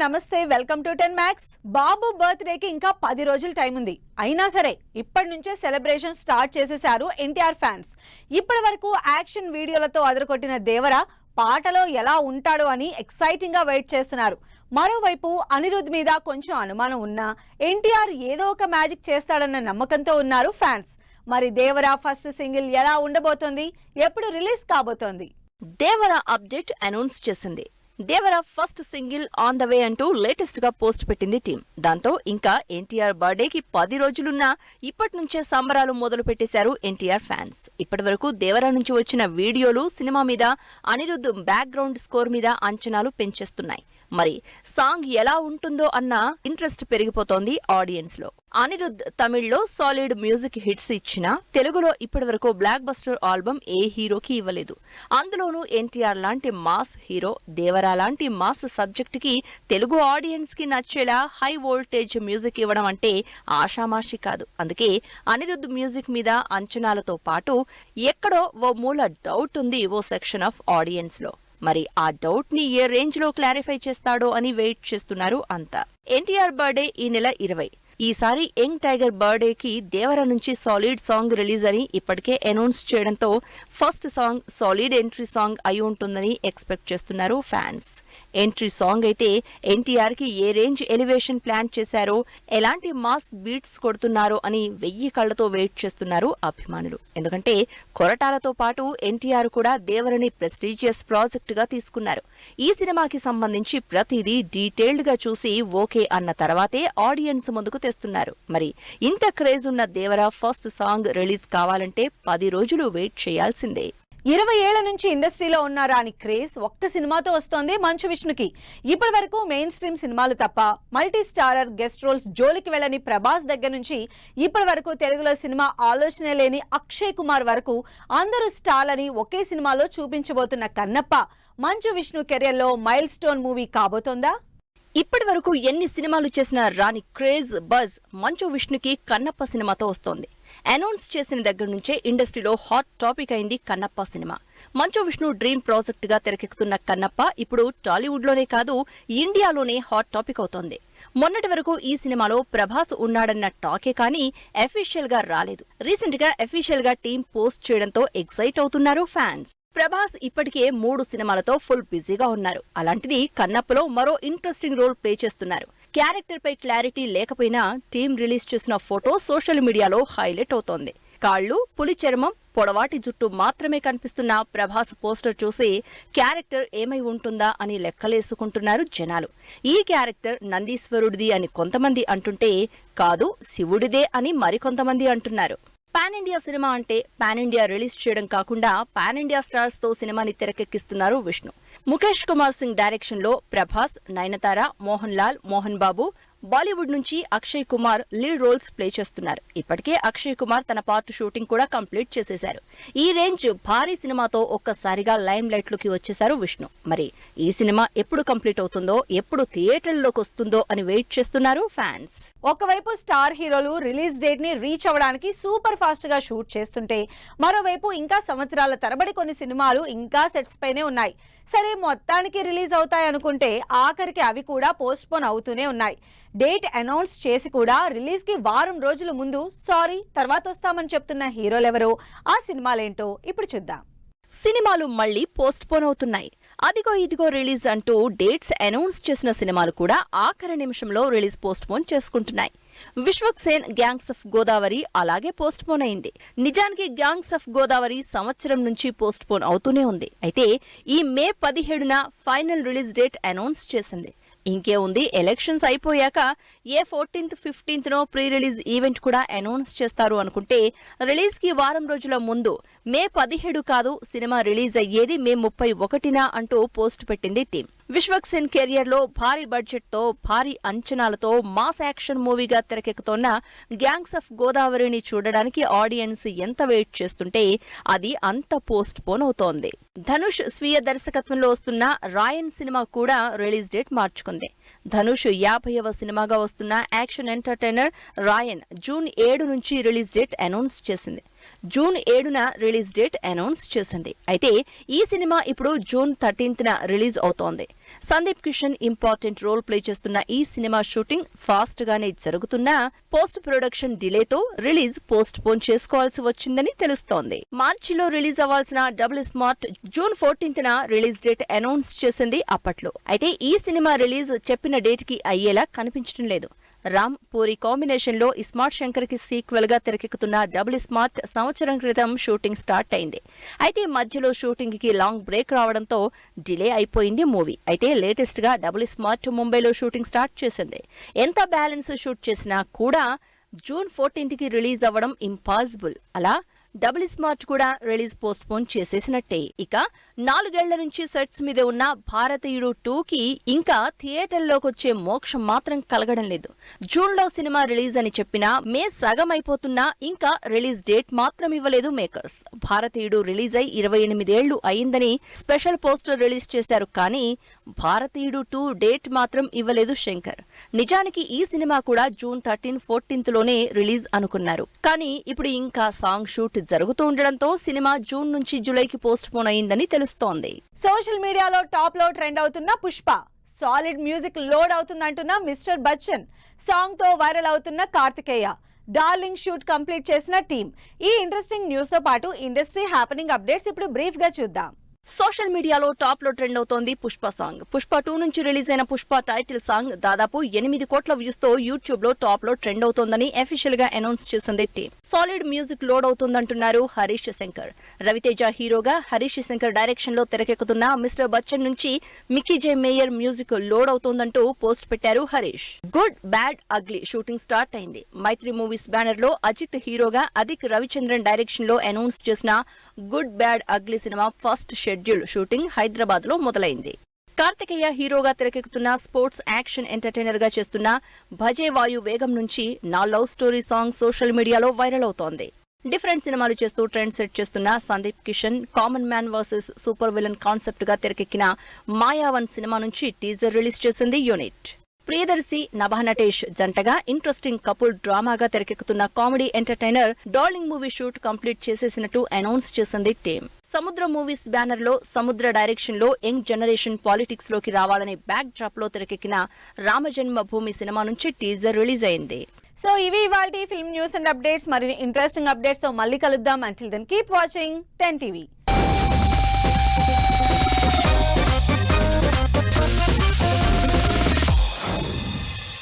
నమస్తే welcome to 10 Max. బాబు బర్త్డేకి ఇంకా 10 రోజులు టైం ఉంది. అయినా సరే ఇప్పటి నుంచే సెలబ్రేషన్ స్టార్ట్ చేసేశారు ఎన్టీఆర్ ఫ్యాన్స్. ఇప్పటి వరకు యాక్షన్ వీడియోలతో అదరకొట్టిన దేవరా పాటలో ఎలా ఉంటాడో అని ఎక్సైటింగ్ గా వెయిట్ చేస్తున్నారు. మరోవైపు అనిరుద్ మీద కొంచెం అనుమానం ఉన్నా ఎన్టీఆర్ ఏదో ఒక మ్యాజిక్ చేస్తాడన్న నమ్మకంతో ఉన్నారు ఫ్యాన్స్. మరి దేవరా ఫస్ట్ సింగిల్ ఎలా ఉండబోతోంది, ఎప్పుడు రిలీజ్ కాబోతోంది? దేవరా అప్డేట్ అనౌన్స్ చేసింది. Devara first single on the way అంటూ లేటెస్ట్ గా పోస్ట్ పెట్టింది టీం. దాంతో ఇంకా ఎన్టీఆర్ బర్త్డేకి 10 రోజులున్నా ఇప్పటి నుంచే సంబరాలు మొదలు పెట్టేశారు ఎన్టీఆర్ ఫ్యాన్స్. ఇప్పటి వరకు దేవరా నుంచి వచ్చిన వీడియోలు సినిమా మీద, అనిరుద్ బ్యాక్గ్రౌండ్ స్కోర్ మీద అంచనాలు పెంచేస్తున్నాయి. మరి సాంగ్ ఎలా ఉంటుందో అన్న ఇంట్రెస్ట్ పెరిగిపోతోంది ఆడియన్స్ లో. అనిరుద్ తమిళ్లో సాలిడ్ మ్యూజిక్ హిట్స్ ఇచ్చినా తెలుగులో ఇప్పటి వరకు బ్లాక్ బస్టర్ ఆల్బమ్ ఏ హీరోకి ఇవ్వలేదు. అందులోనూ ఎన్టీఆర్ లాంటి మాస్ హీరో దేవరా లాంటి మాస్ సబ్జెక్ట్ కి తెలుగు ఆడియన్స్ కి నచ్చేలా హై వోల్టేజ్ మ్యూజిక్ ఇవ్వడం అంటే ఆషామాషి కాదు. అందుకే అనిరుద్ మ్యూజిక్ మీద అంచనాలతో పాటు ఎక్కడో ఓ మూల డౌట్ ఉంది ఓ సెక్షన్ ఆఫ్ ఆడియన్స్ లో. మరి ఆ డౌట్ ని ఏ రేంజ్ లో క్లారిఫై చేస్తాడో అని వెయిట్ చేస్తున్నారు అంతా. ఎన్టీఆర్ బర్త్డే ఈ నెల 20. ఈసారి యంగ్ టైగర్ బర్త్డేకి దేవరా నుంచి సాలిడ్ సాంగ్ రిలీజ్ అని ఇప్పటికే అనౌన్స్ చేయడంతో first song solid entry song అయి ఉంటుందని ఎక్స్పెక్ట్ చేస్తున్నారు ఫ్యాన్స్. ఎంట్రీ సాంగ్ అయితే ఎన్టీఆర్ కి ఏ రేంజ్ ఎలివేషన్ ప్లాన్ చేశారో, ఎలాంటి మాస్ బీట్స్ కొడుతున్నారో అని 1000 కళ్లతో వెయిట్ చేస్తున్నారు అభిమానులు. ఎందుకంటే కొరటాలతో పాటు ఎన్టీఆర్ కూడా దేవరని ప్రెస్టీజియస్ ప్రాజెక్ట్ గా తీసుకున్నారు. ఈ సినిమాకి సంబంధించి ప్రతిదీ డీటెయిల్డ్ గా చూసి ఓకే అన్న తర్వాతే ఆడియన్స్ ముందుకు తెస్తున్నారు. మరి ఇంత క్రేజ్ ఉన్న దేవరా ఫస్ట్ సాంగ్ రిలీజ్ కావాలంటే 10 రోజులు వెయిట్ చేయాల్సిందే. 20 ఏళ్ల నుంచి ఇండస్ట్రీలో ఉన్నారా అని క్రేజ్ ఒక్క సినిమాతో వస్తోంది మంచు విష్ణుకి. ఇప్పటి వరకు మెయిన్ స్ట్రీమ్ సినిమాలు తప్ప మల్టీ స్టారర్ గెస్ట్ రోల్స్ జోలికి వెళ్లని ప్రభాస్ దగ్గర నుంచి ఇప్పటి వరకు తెలుగులో సినిమా ఆలోచనే లేని అక్షయ్ కుమార్ వరకు అందరూ స్టార్లని ఒకే సినిమాలో చూపించబోతున్న కన్నప్ప మంచు విష్ణు కెరియర్ లో మైల్ స్టోన్ మూవీ కాబోతోందా? ఇప్పటి వరకు ఎన్ని సినిమాలు చేసినా రాని క్రేజ్ బజ్ మంచు విష్ణుకి కన్నప్ప సినిమాతో వస్తోంది. అనౌన్స్ చేసిన దగ్గర నుంచే ఇండస్ట్రీలో హాట్ టాపిక్ అయింది Kannappa cinema. Manchu Vishnu dream project గా తెరకెక్కుతున్న కన్నప్ప ఇప్పుడు టాలీవుడ్ లోనే కాదు ఇండియాలోనే హాట్ టాపిక్ అవుతోంది. మొన్నటి వరకు ఈ సినిమాలో ప్రభాస్ ఉన్నాడన్న టాకే కానీ అఫీషియల్ గా రాలేదు. రీసెంట్ గా అఫీషియల్ గా టీం పోస్ట్ చేయడంతో ఎక్సైట్ అవుతున్నారు ఫ్యాన్స్. ప్రభాస్ ఇప్పటికే 3 సినిమాలతో ఫుల్ బిజీగా ఉన్నారు. అలాంటిది కన్నప్పలో మరో ఇంట్రెస్టింగ్ రోల్ ప్లే చేస్తున్నారు. క్యారెక్టర్ పై క్లారిటీ లేకపోయినా టీం రిలీజ్ చేసిన ఫోటో సోషల్ మీడియాలో హైలైట్ అవుతోంది. కాళ్లు, పులి చర్మం, పొడవాటి జుట్టు మాత్రమే కనిపిస్తున్న ప్రభాస్ పోస్టర్ చూసి క్యారెక్టర్ ఏమై ఉంటుందా అని లెక్కలేసుకుంటున్నారు జనాలు. ఈ క్యారెక్టర్ నందీశ్వరుడిది అని కొంతమంది అంటుంటే కాదు శివుడిదే అని మరికొంతమంది అంటున్నారు. పాన్ ఇండియా సినిమా అంటే పాన్ ఇండియా రిలీజ్ చేయడం కాకుండా పాన్ ఇండియా స్టార్స్ తో సినిమాని తెరకెక్కిస్తున్నారు విష్ణు. ముఖేష్ కుమార్ సింగ్ డైరెక్షన్ లో ప్రభాస్, నయనతార, మోహన్ లాల్, మోహన్ బాబు, బాలీవుడ్ నుంచి Akshay Kumar lead roles play చేస్తున్నారు. ఇప్పటికే అక్షయ్ కుమార్ తన పార్ట్ షూటింగ్ కూడా కంప్లీట్ చేసేశారు. ఈ రేంజ్ భారీ సినిమాతో ఒక్కసారిగా లైమ్ లైట్ లోకి వచ్చేశారు విష్ణు. మరి ఈ సినిమా ఎప్పుడు కంప్లీట్ అవుతుందో, ఎప్పుడు థియేటర్లోకి వస్తుందో అని వెయిట్ చేస్తున్నారు ఫ్యాన్స్. ఒకవైపు స్టార్ హీరోలు రిలీజ్ డేట్ ని రీచ్ అవ్వడానికి సూపర్ ఫాస్ట్ గా షూట్ చేస్తుంటే, మరోవైపు ఇంకా సంవత్సరాల తరబడి కొన్ని సినిమాలు ఇంకా సెట్స్ పైనే ఉన్నాయి. సరే మొత్తానికి రిలీజ్ అవుతాయి అనుకుంటే ఆఖరికి అవి కూడా పోస్ట్ పోన్ అవుతూనే ఉన్నాయి. డేట్ అనౌన్స్ చేసి కూడా రిలీజ్ కి వారం రోజుల ముందు సారీ తర్వాత వస్తామని చెప్తున్న హీరోలెవరో, ఆ సినిమాలేంటో ఇప్పుడు చూద్దాం. సినిమాలు మళ్లీ పోస్ట్ పోన్ అవుతున్నాయి. అదిగో ఇదిగో రిలీజ్ అంటూ డేట్స్ అనౌన్స్ చేసిన సినిమాలు కూడా ఆఖరి నిమిషంలో రిలీజ్ పోస్ట్ పోన్ చేసుకుంటున్నాయి. విశ్వక్సేన్ గ్యాంగ్స్ ఆఫ్ గోదావరి అలాగే పోస్ట్ పోన్ అయింది. నిజానికి గ్యాంగ్స్ ఆఫ్ గోదావరి సంవత్సరం నుంచి పోస్ట్ పోన్ అవుతూనే ఉంది. అయితే ఈ మే 17న ఫైనల్ రిలీజ్ డేట్ అనౌన్స్ చేసింది. ఇంకే ఉంది, ఎలక్షన్స్ అయిపోయాక ఏ 14th 15th నో ప్రీ రిలీజ్ ఈవెంట్ కూడా అనౌన్స్ చేస్తారు అనుకుంటే రిలీజ్ కి వారం రోజుల ముందు మే 17 కాదు సినిమా రిలీజ్ అయ్యేది మే 31న అంటూ పోస్ట్ పెట్టింది టీం. విశ్వక్సేన్ కెరియర్ లో భారీ బడ్జెట్ తో భారీ అంచనాలతో మాస్ యాక్షన్ మూవీగా తెరకెక్కుతోన్న గ్యాంగ్స్ ఆఫ్ గోదావరిని చూడడానికి ఆడియన్స్ ఎంత వెయిట్ చేస్తుంటే అది అంత పోస్ట్ పోన్ అవుతోంది. ధనుష్ స్వీయ దర్శకత్వంలో వస్తున్న రాయన్ సినిమా కూడా రిలీజ్ డేట్ మార్చుకుంది. ధనుష్ 50వ సినిమాగా వస్తున్న యాక్షన్ ఎంటర్టైనర్ రాయన్ జూన్ 7 నుంచి రిలీజ్ డేట్ అనౌన్స్ చేసింది. జూన్ 7న రిలీజ్ డేట్ అనౌన్స్ చేసింది. అయితే ఈ సినిమా ఇప్పుడు జూన్ 13న రిలీజ్ అవుతోంది. Sundeep Kishan important role play చేస్తున్న ఈ సినిమా షూటింగ్ ఫాస్ట్ గానే జరుగుతున్నా పోస్ట్ ప్రొడక్షన్ డిలేతో రిలీజ్ పోస్ట్ పోన్ చేసుకోవాల్సి వచ్చిందని తెలుస్తోంది. మార్చిలో రిలీజ్ అవ్వాల్సిన డబుల్ స్మార్ట్ జూన్ 14న రిలీజ్ డేట్ అనౌన్స్ చేసింది అప్పట్లో. అయితే ఈ సినిమా రిలీజ్ చెప్పిన డేట్ కి అయ్యేలా కనిపించడం లేదు. రామ్ పూరి కాంబినేషన్ లో ఇస్మార్ట్ శంకర్ కి సీక్వెల్ గా తెరకెక్కుతున్న డబుల్ స్మార్ట్ సంవత్సరం క్రితం షూటింగ్ స్టార్ట్ అయింది. అయితే మధ్యలో షూటింగ్ కి లాంగ్ బ్రేక్ రావడంతో డిలే అయిపోయింది మూవీ. అయితే లేటెస్ట్ గా డబుల్ స్మార్ట్ ముంబైలో షూటింగ్ స్టార్ట్ చేసింది. ఎంత బ్యాలెన్స్ షూట్ చేసినా కూడా జూన్ 14th కి రిలీజ్ అవ్వడం ఇంపాసిబుల్. అలా డబుల్ స్మార్ట్ కూడా రిలీజ్ పోస్ట్ పోన్ చేసేసినట్టే. ఇక 4 ఏళ్ల నుంచి సెట్స్ మీద ఉన్న భారతీయుడు 2కి ఇంకా థియేటర్లోకి వచ్చే మోక్షం మాత్రం కలగడం లేదు. జూన్ లో సినిమా రిలీజ్ అని చెప్పినా మే సగం అయిపోతున్నా ఇంకా రిలీజ్ డేట్ మాత్రం ఇవ్వలేదు మేకర్స్. భారతీయుడు రిలీజ్ అయి 28 ఏళ్లు అయిందని స్పెషల్ పోస్టర్ రిలీజ్ చేశారు. కానీ భారతీయుడు 2 డేట్ మాత్రం ఇవ్వలేదు శంకర్. నిజానికి ఈ సినిమా కూడా జూన్ 13, 14th లోనే రిలీజ్ అనుకున్నారు. కానీ ఇప్పుడు ఇంకా సాంగ్ షూట్ జరుగుతూ ఉండడంతో సినిమా జూన్ నుంచి జూలైకి పోస్ట్ పోన్ అయిందని తెలుస్తోంది. సోషల్ మీడియాలో టాప్ లో ట్రెండ్ అవుతున్న పుష్ప, సాలిడ్ మ్యూజిక్ లోడ్ అవుతుందంటున్న మిస్టర్ బచ్చన్, సాంగ్ తో వైరల్ అవుతున్న కార్తికేయ, డార్లింగ్ షూట్ కంప్లీట్ చేసిన టీమ్. ఈ ఇంట్రెస్టింగ్ న్యూస్ తో పాటు ఇండస్ట్రీ హ్యాపెనింగ్ అప్డేట్స్ ఇప్పుడు బ్రీఫ్ గా చూద్దాం. సోషల్ మీడియాలో టాప్ లో ట్రెండ్ అవుతోంది పుష్ప సాంగ్. పుష్ప 2 నుంచి రిలీజ్ అయిన పుష్ప టైటిల్ సాంగ్ దాదాపు 8 కోట్ల వ్యూస్ తో యూట్యూబ్ లో టాప్ లో ట్రెండ్ అవుతోందని అఫీషియల్ గా అనౌన్స్ చేసింది టీమ్. సాలిడ్ మ్యూజిక్ లోడ్ అవుతుందంటున్నారు హరీష్ శంకర్. రవితేజ హీరోగా హరీష్ శంకర్ డైరెక్షన్ లో తెరకెక్కుతున్న మిస్టర్ బచ్చన్ నుంచి Mickey J Meyer music load అవుతోందంటూ పోస్ట్ పెట్టారు Harish. Good bad ugly shooting start అయింది. మైత్రి మూవీస్ బ్యానర్ లో అజిత్ హీరోగా అదిక్ రవిచంద్రన్ డైరెక్షన్ లో అనౌన్స్ చేసిన గుడ్ బ్యాడ్ అగ్లీ సినిమా ఫస్ట్ షెడ్యూల్ షూటింగ్ హైదరాబాద్ లో మొదలైంది. కార్తికేయ హీరోగా తెరకెక్కుతున్న స్పోర్ట్స్ యాక్షన్ ఎంటర్టైనర్ గా చేస్తున్న భజే వాయు వేగం నుంచి నా లవ్ స్టోరీ సాంగ్ సోషల్ మీడియాలో వైరల్ అవుతోంది. డిఫరెంట్ సినిమాలు చేస్తూ ట్రెండ్ సెట్ చేస్తున్న Sundeep Kishan common man versus super villain concept గా తెరకెక్కిన మాయావన్ సినిమా నుంచి టీజర్ రిలీజ్ చేసింది యూనిట్. ప్రియదర్శి నభానటేష్ జంటగా ఇంట్రెస్టింగ్ కపుల్ డ్రామాగా తెరకెక్కుతున్న comedy entertainer darling movie shoot complete చేసేసినట్టు అనౌన్స్ చేసింది టీమ్. సముద్ర మూవీస్ బ్యానర్ లో సముద్ర డైరెక్షన్ లో యంగ్ జనరేషన్ పాలిటిక్స్ లోకి రావాలనే బ్యాక్ డ్రాప్ లో తెరకెక్కిన రామజన్మ భూమి సినిమా నుంచి టీజర్ రిలీజ్ అయింది. సో ఇవి ఇవాల్టి ఫిల్మ్ న్యూస్ అండ్ అప్డేట్స్. మరి ఇంట్రెస్టింగ్ అప్డేట్స్ తో మళ్ళీ కలుద్దాం. Until then keep watching 10 TV.